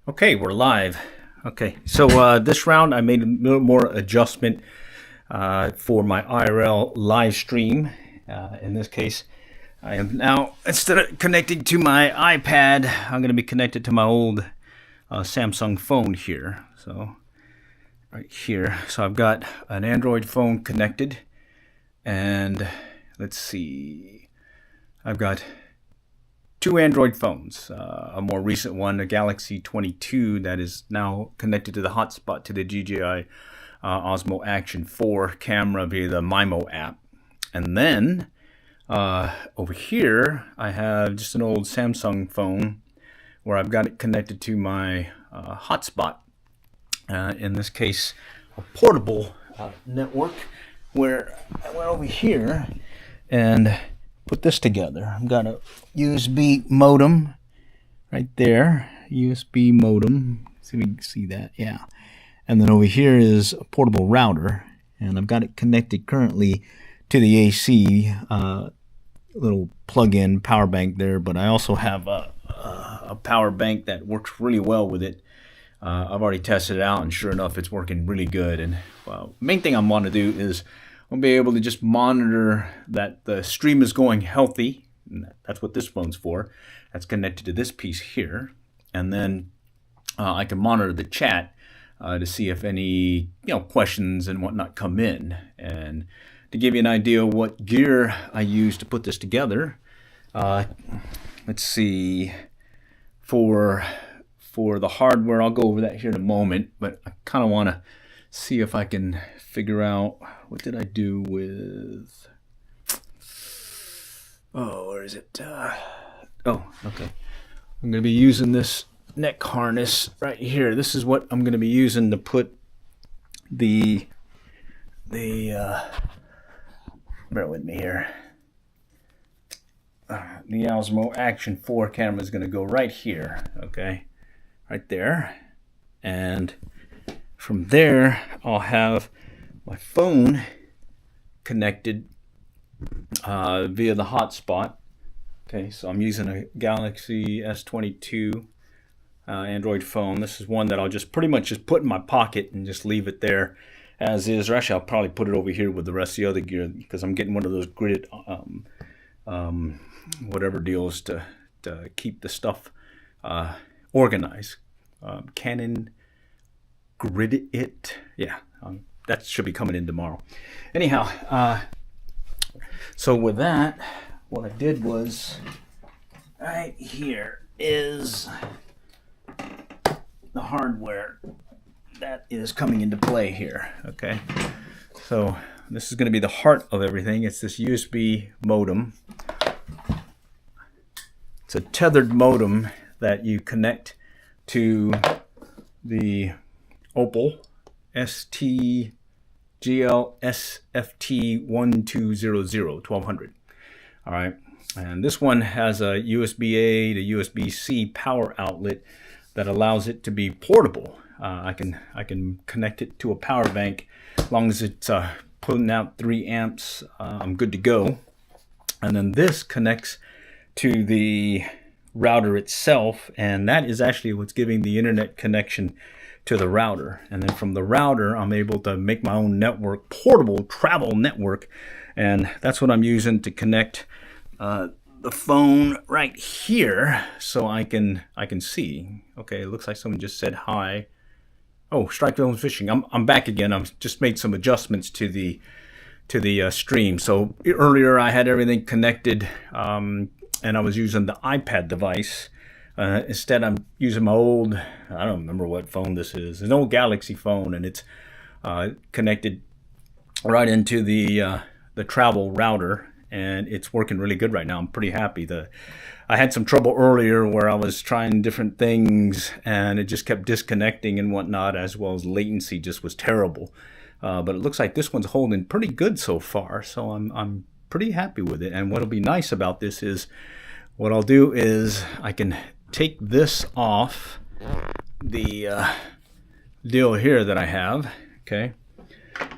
Okay, we're live. Okay, so this round I made a little more adjustment for my IRL live stream. In this case, I am now, instead of connecting to my iPad, I'm going to be connected to my old Samsung phone here. So, right here. So I've got an Android phone connected, and let's see, I've got two Android phones, a more recent one, a Galaxy 22, that is now connected to the hotspot to the DJI Osmo Action 4 camera via the MIMO app. And then over here, I have just an old Samsung phone where I've got it connected to my hotspot. In this case, a portable network, where I went over here and put this together. I've got a USB modem right there, USB modem. See if we can see that, yeah. And then over here is a portable router, and I've got it connected currently to the AC, little plug-in power bank there. But I also have a power bank that works really well with it. I've already tested it out, and sure enough, it's working really good. And main thing I want to do is I'll be able to just monitor that the stream is going healthy. And that's what this phone's for. That's connected to this piece here. And then I can monitor the chat to see if any questions and whatnot come in. And to give you an idea of what gear I use to put this together, let's see, for the hardware, I'll go over that here in a moment, but I kind of want to see if I can figure out, what did I do with, where is it? Oh, okay. I'm going to be using this neck harness right here. This is what I'm going to be using to put the bear with me here. The Osmo Action 4 camera is going to go right here, okay? Right there. And from there, I'll have my phone connected via the hotspot. Okay, so I'm using a Galaxy S22 Android phone. This is one that I'll just pretty much just put in my pocket and just leave it there as is. Or actually, I'll probably put it over here with the rest of the other gear, because I'm getting one of those gridded whatever deals to keep the stuff organized. Canon Grid It, yeah, that should be coming in tomorrow. Anyhow, so with that, what I did was, right here is the hardware that is coming into play here. Okay, so this is going to be the heart of everything. It's this USB modem. It's a tethered modem that you connect to the Opal STGL SFT 1200. All right, and this one has a USB-A to USB-C power outlet that allows it to be portable. I can connect it to a power bank as long as it's putting out 3 amps. I'm good to go. And then this connects to the router itself, and that is actually what's giving the internet connection to the router. And then from the router, I'm able to make my own network, portable travel network, and that's what I'm using to connect the phone right here, so I can see. Okay, it looks like someone just said hi. Oh, Strike Film Fishing. I'm back again. I've just made some adjustments to the stream. So earlier I had everything connected, and I was using the iPad device. Instead, I'm using my old, I don't remember what phone this is. It's an old Galaxy phone, and it's connected right into the travel router, and it's working really good right now. I'm pretty happy. I had some trouble earlier where I was trying different things, and it just kept disconnecting and whatnot, as well as latency just was terrible. But it looks like this one's holding pretty good so far, so I'm pretty happy with it. And what'll be nice about this is, what I'll do is I can take this off the deal here that I have, okay,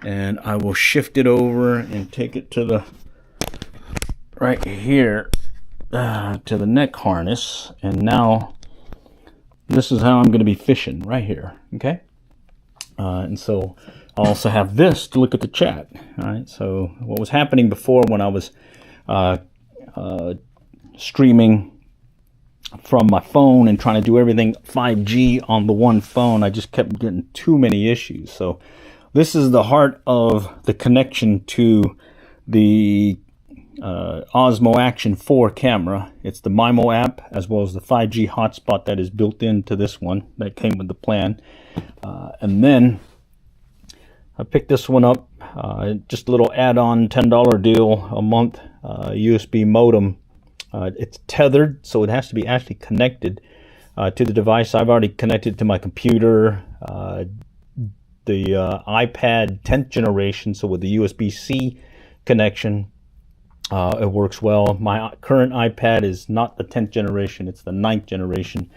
and I will shift it over and take it to the right here to the neck harness, and now this is how I'm going to be fishing right here. Okay. And so I also have this to look at the chat. All right. So what was happening before when I was streaming from my phone and trying to do everything 5G on the one phone, I just kept getting too many issues. So this is the heart of the connection to the Osmo Action 4 camera. It's the MIMO app as well as the 5G hotspot that is built into this one that came with the plan. And then I picked this one up, just a little add-on $10 deal a month, USB modem. It's tethered, so it has to be actually connected to the device. I've already connected to my computer, the iPad 10th generation, so with the USB-C connection, it works well. My current iPad is not the 10th generation, it's the 9th generation.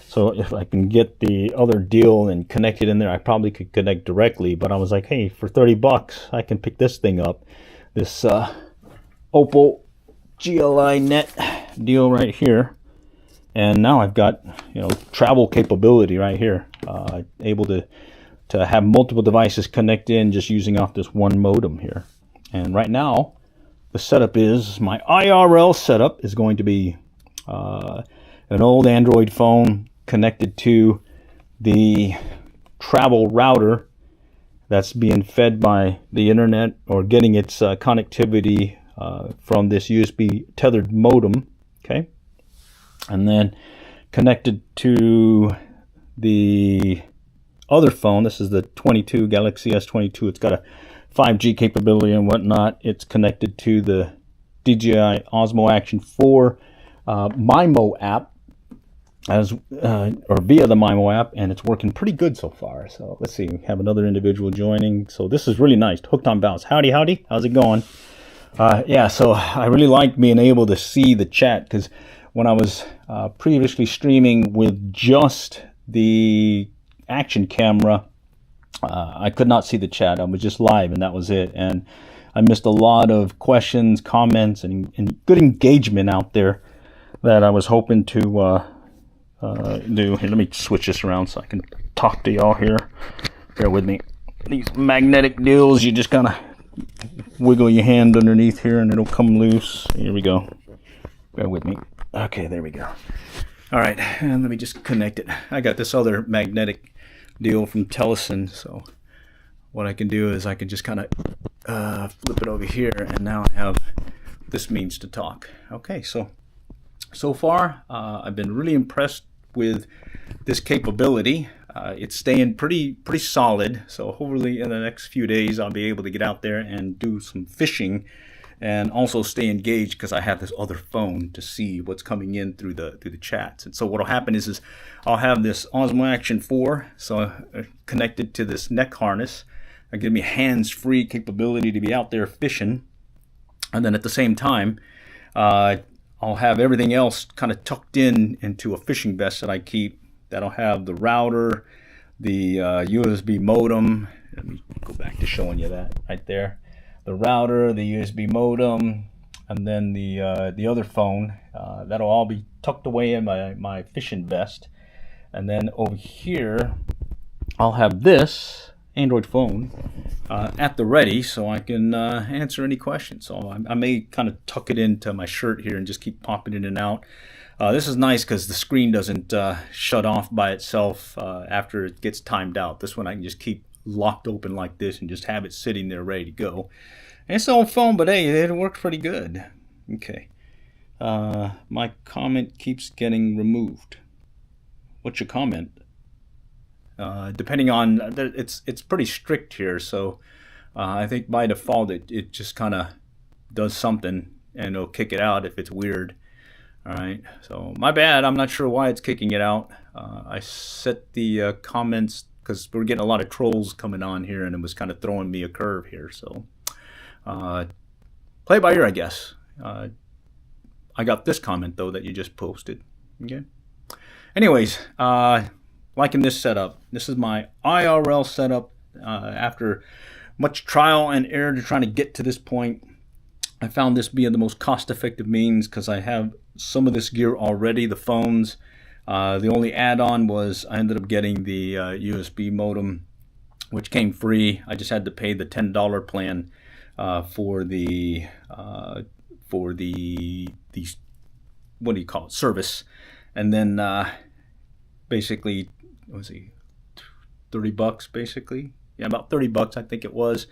So if I can get the other deal and connect it in there, I probably could connect directly. But I was like, hey, for 30 bucks, I can pick this thing up. This Oppo GLI Net deal right here. And now I've got, travel capability right here. Able to have multiple devices connect in just using off this one modem here. And right now, the setup is, my IRL setup is going to be an old Android phone connected to the travel router that's being fed by the internet or getting its connectivity from this USB tethered modem, okay? And then connected to the other phone. This is the 22 Galaxy S22. It's got a 5G capability and whatnot. It's connected to the DJI Osmo Action 4 MIMO app, or via the MIMO app, and it's working pretty good so far. So let's see, we have another individual joining. So this is really nice. Hooked on Bounce. Howdy, how's it going? Yeah, so I really like being able to see the chat, because when I was previously streaming with just the action camera, I could not see the chat. I was just live and that was it. And I missed a lot of questions, comments, and good engagement out there that I was hoping to do. Here, let me switch this around so I can talk to y'all here. Bear with me. These magnetic deals, you just kind of wiggle your hand underneath here and it'll come loose. Here we go. Bear with me. Okay, there we go. All right, and let me just connect it. I got this other magnetic deal from Telesen, so what I can do is I can just kind of flip it over here, and now I have this means to talk. Okay, so far I've been really impressed with this capability. It's staying pretty solid, so hopefully in the next few days I'll be able to get out there and do some fishing and also stay engaged, because I have this other phone to see what's coming in through the chats. And so what'll happen is I'll have this Osmo Action 4 connected to this neck harness. It'll give me hands-free capability to be out there fishing, and then at the same time I'll have everything else kind of tucked into a fishing vest that I keep. That'll have the router, the USB modem. Let me go back to showing you that right there. The router, the USB modem, and then the other phone. That'll all be tucked away in my fishing vest. And then over here, I'll have this Android phone at the ready, so I can answer any questions. So I may kind of tuck it into my shirt here and just keep popping in and out. This is nice because the screen doesn't shut off by itself after it gets timed out. This one I can just keep locked open like this and just have it sitting there ready to go. And it's an old phone, but hey, it works pretty good. Okay. My comment keeps getting removed. What's your comment? Depending on, it's pretty strict here, so I think by default it just kind of does something and it'll kick it out if it's weird. All right, so my bad. I'm not sure why it's kicking it out. I set the comments because we're getting a lot of trolls coming on here, and it was kind of throwing me a curve here. So play by ear, I guess. I got this comment though that you just posted. Okay. Anyways, liking this setup. This is my IRL setup. After much trial and error to trying to get to this point, I found this being the most cost-effective means because I have some of this gear already, the phones, The only add-on was I ended up getting the USB modem, which came free. I just had to pay the $10 plan for the what do you call it, service, and then basically, what was he, $30 basically? Yeah, about $30 I think it was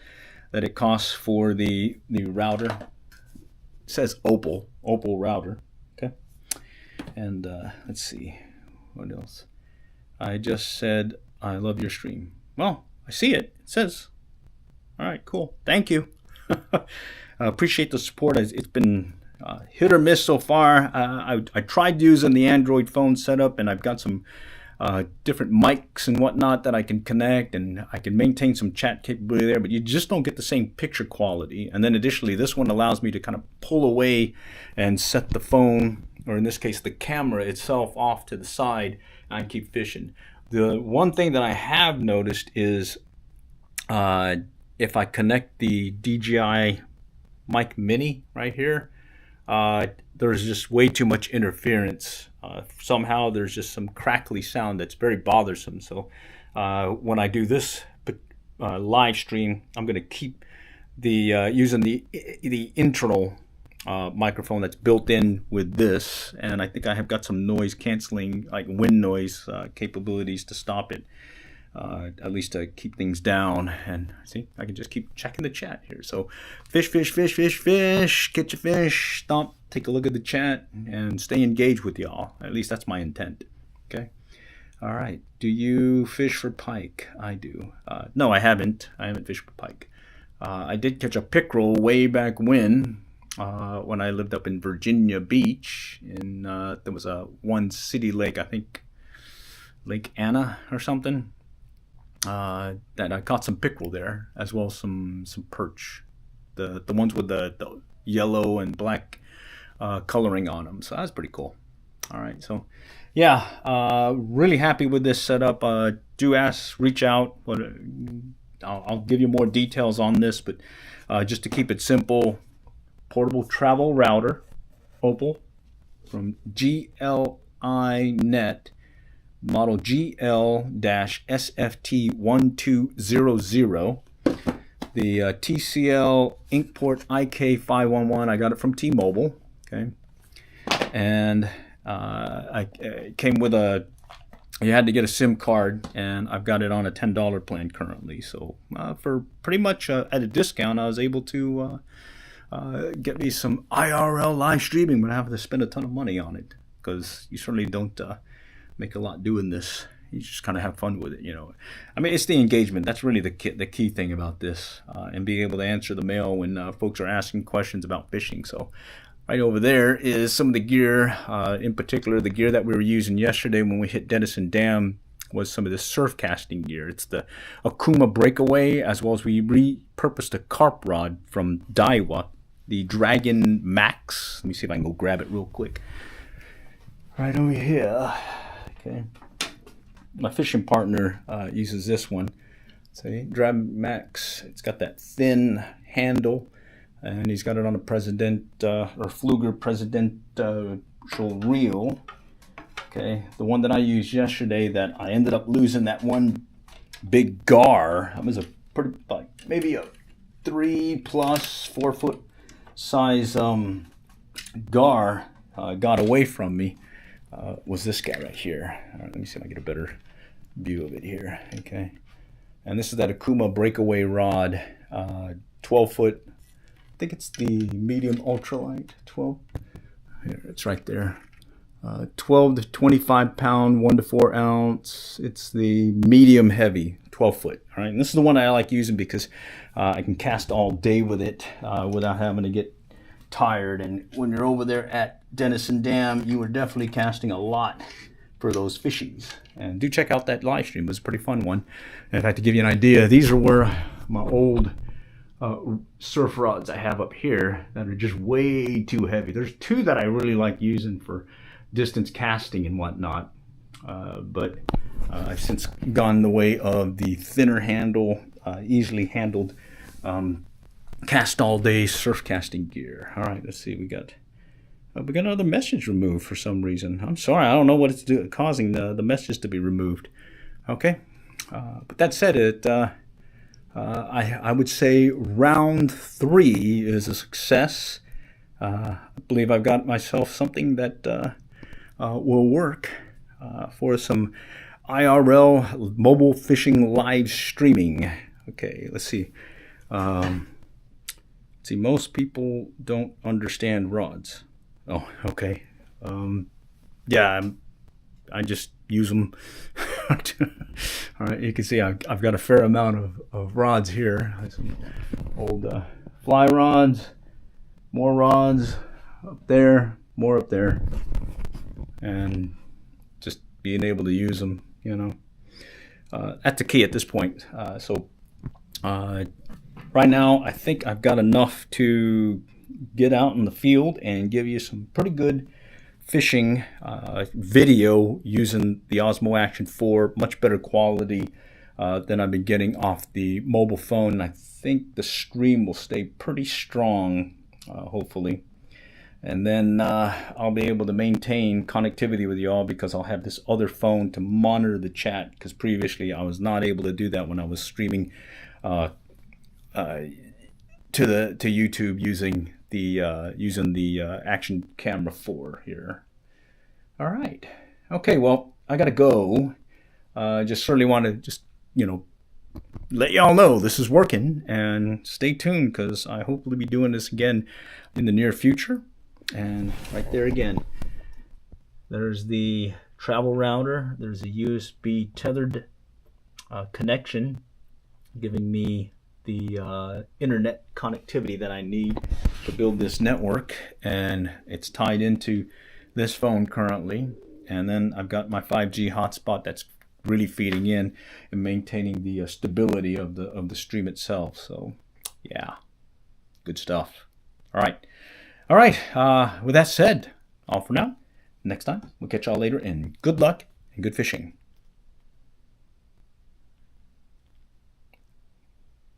that it costs for the router. It says Opal router. Okay, and let's see what else. I just said I love your stream. Well, I see it. It says. All right, cool. Thank you. I appreciate the support. It's been hit or miss so far. I tried using the Android phone setup, and I've got some different mics and whatnot that I can connect, and I can maintain some chat capability there, but you just don't get the same picture quality. And then additionally, this one allows me to kind of pull away and set the phone, or in this case the camera itself, off to the side, and I keep fishing. The one thing that I have noticed is if I connect the DJI Mic Mini right here, there's just way too much interference. Somehow there's just some crackly sound that's very bothersome. So when I do this live stream, I'm going to keep the using the internal microphone that's built in with this, and I think I have got some noise canceling, like wind noise capabilities to stop it. At least to keep things down. And see, I can just keep checking the chat here. So fish, fish, fish, fish, fish, catch a fish, stomp, take a look at the chat, and stay engaged with y'all. At least that's my intent. Okay. All right. Do you fish for pike? I do. No, I haven't. I haven't fished for pike. I did catch a pickerel way back when I lived up in Virginia Beach. There was a one city lake, I think Lake Anna or something. That I caught some pickerel there, as well as some perch, the ones with the yellow and black coloring on them. So that's pretty cool. All right, so yeah, really happy with this setup. Do reach out. I'll give you more details on this, but just to keep it simple, portable travel router, Opal, from GLI Net. Model GL-SFT1200. The TCL Inkport IK511. I got it from T-Mobile. Okay, and I came with you had to get a SIM card, and I've got it on a $10 plan currently. So for pretty much at a discount, I was able to get me some IRL live streaming without having to spend a ton of money on it, because you certainly don't make a lot doing this. You just kind of have fun with it, you know. I mean, it's the engagement. That's really the key thing about this, and being able to answer the mail when folks are asking questions about fishing. So right over there is some of the gear, in particular the gear that we were using yesterday when we hit Denison Dam was some of the surf casting gear. It's the Akuma Breakaway, as well as we repurposed a carp rod from Daiwa, the Dragon Max. Let me see if I can go grab it real quick. Right over here. Okay, my fishing partner uses this one. See, Dragon Max. It's got that thin handle, and he's got it on a President or Fluger Presidential reel. Okay, the one that I used yesterday that I ended up losing, that one big gar. That was a pretty, like maybe a 3+4 foot size gar. Got away from me. Was this guy right here. All right, let me see if I get a better view of it here. Okay, and this is that Akuma Breakaway rod, 12 foot. I think it's the medium ultralight. 12. Here, it's right there. 12 to 25 pound, 1 to 4 ounce. It's the medium heavy, 12 foot. All right, and this is the one I like using because I can cast all day with it without having to get tired. And when you're over there at Denison Dam, you were definitely casting a lot for those fishies. And do check out that live stream. It was a pretty fun one. In fact, to give you an idea, these are where my old surf rods I have up here that are just way too heavy. There's two that I really like using for distance casting and whatnot, but I've since gone the way of the thinner handle, easily handled cast all day surf casting gear. All right, let's see, we got we got another message removed for some reason. I'm sorry, I don't know what it's causing the message to be removed. Okay, but that said, I would say round 3 is a success. I believe I've got myself something that will work for some IRL mobile fishing live streaming. Okay, let's see. See, most people don't understand rods. Oh, okay. Yeah, I just use them. All right, you can see I've got a fair amount of rods here. Some old fly rods, more rods up there, more up there, and just being able to use them, you know. That's the key at this point. Right now, I think I've got enough to get out in the field and give you some pretty good fishing video using the Osmo Action 4, much better quality than I've been getting off the mobile phone. And I think the stream will stay pretty strong, hopefully. And then I'll be able to maintain connectivity with y'all because I'll have this other phone to monitor the chat, because previously I was not able to do that when I was streaming to YouTube using the Action Camera 4 here. All right. Okay, well, I gotta go. Just certainly want to just, you know, let y'all know this is working, and stay tuned because I hope to be doing this again in the near future. And right there again, there's the travel router. There's a USB tethered connection giving me the internet connectivity that I need to build this network, and it's tied into this phone currently. And then I've got my 5G hotspot that's really feeding in and maintaining the stability of the stream itself. So yeah, good stuff. All right, with that said, all for now. Next time we'll catch y'all later, and good luck and good fishing.